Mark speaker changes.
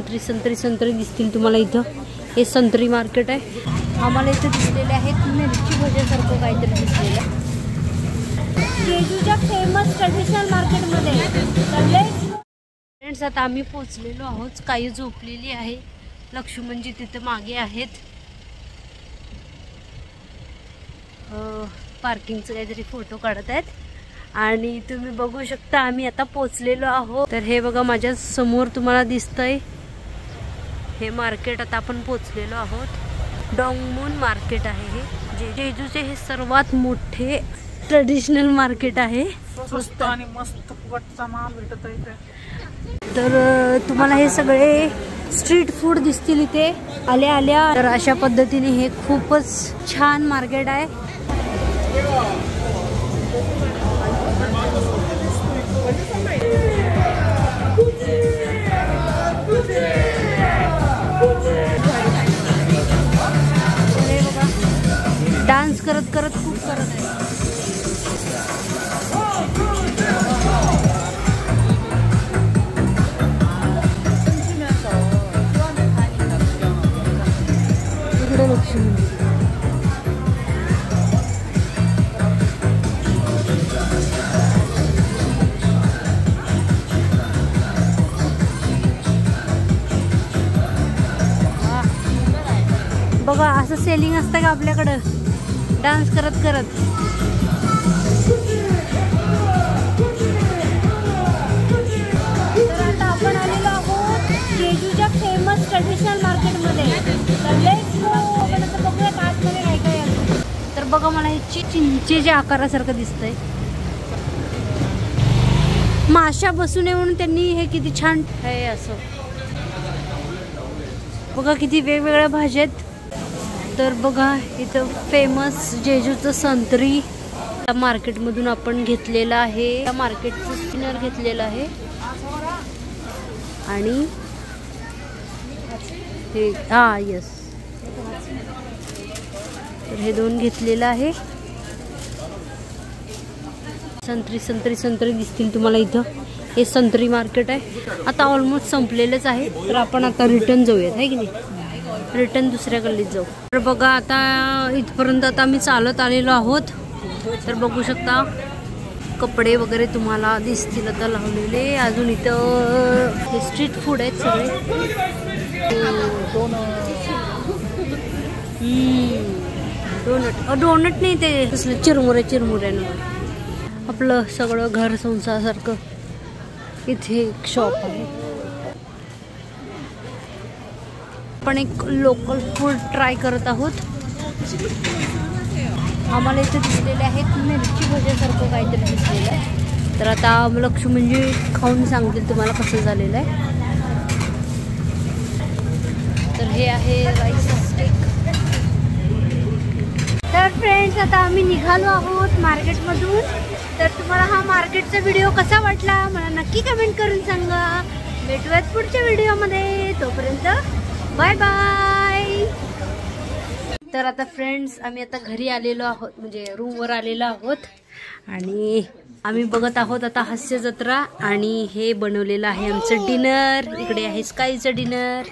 Speaker 1: संत्री दिसतील तुम्हाला इथं। हे संत्री मार्केट आहे। आम्हाला इथे दिसलेले आहेत मिरची भज्यासारखं काहीतरी दिसलेलं आहे जेजूच्या फेमस ट्रेडिशनल मार्केटमध्ये। फ्रेंड्स आता आम्ही पोचलेलो आहोत। काही झोपलेली आहे, लक्ष्मणजी तिथे मागे आहेत। पार्किंगचे काहीतरी फोटो काढत आहेत आणि तुम्ही बघू शकता आम्ही आता पोचलेलो आहोत। तर हे बघा माझ्या समोर तुम्हाला दिसतंय हे मार्केट। आता आपण पोचलेलो आहोत। डोंगमून मार्केट आहे हे जेजूचे हे सर्वात मोठे ट्रेडिशनल मार्केट आहे।
Speaker 2: स्वस्त आणि मस्त फुकटचा माल भेटत आहे।
Speaker 1: तर तुम्हाला हे सगळे स्ट्रीट फूड दिसतील इथे आल्या। तर अशा पद्धतीने हे खूपच छान मार्केट आहे। डान्स करत करत खूप करत आहे। इकडे लक्ष्मी बघा असं सेलिंग असतं का आपल्याकडं डान्स करत करत। तर आता आपण आलेलो आहोत जेजूच्या फेमस ट्रेडिशनल मार्केटमध्ये। तर लेट्स गो, आपण आता बघूया आतमध्ये काय काय आहे। तर बघा मला हे चिंचेच्या आकारासारखं दिसतंय। माशा बसू नये म्हणून त्यांनी हे किती छान आहे असं। बघा किती वेगवेगळ्या भाज्या आहेत। तर बघा इथं फेमस जेजूचं संत्री त्या मार्केटमधून आपण घेतलेलं आहे। त्या मार्केटचं स्पिनर घेतलेलं आहे आणि हे यस, तर हे दोन घेतलेलं आहे। संत्री दिसतील तुम्हाला इथं। हे संत्री मार्केट आहे। आता ऑलमोस्ट संपलेलंच आहे। तर आपण आता रिटर्न जाऊयात आहे की नाही, रिटर्न दुसऱ्या गल्लीत जाऊ। तर बघा आता इथपर्यंत आता आम्ही चालत आलेलो आहोत। तर बघू शकता कपडे वगैरे तुम्हाला दिसतील आता लावलेले। अजून इथं हे स्ट्रीट फूड आहेत सगळे। डोनट नाही ते कसलं चिरमुऱ्यानं आपलं सगळं घर संसारासारखं इथे एक शॉप आहे। आपण एक लोकल फूड ट्राय करत आहोत। आम्हाला इथे दिसलेले आहेत मिरची भज्यासारखं काहीतरी दिसलेलं आहे। तर आता लक्ष्मणजी खाऊन सांगतील तुम्हाला कसं झालेलं आहे। तर हे आहे राईस स्टेक। तर फ्रेंड्स आता आम्ही निघालो आहोत मार्केटमधून। तर तुम्हाला हा मार्केटचा व्हिडिओ कसा वाटला मला नक्की कमेंट करून सांगा। भेटूयात पुढच्या व्हिडिओमध्ये, तोपर्यंत बाय बाय। तर आता फ्रेंड्स आम्ही आता घरी आलेलो आहोत, म्हणजे रूमवर आलेलो आहोत आणि आम्ही बघत आहोत आता हास्य जत्रा। आणि हे बनवलेलं आहे आमचं डिनर। इकडे आहे स्कायचं डिनर।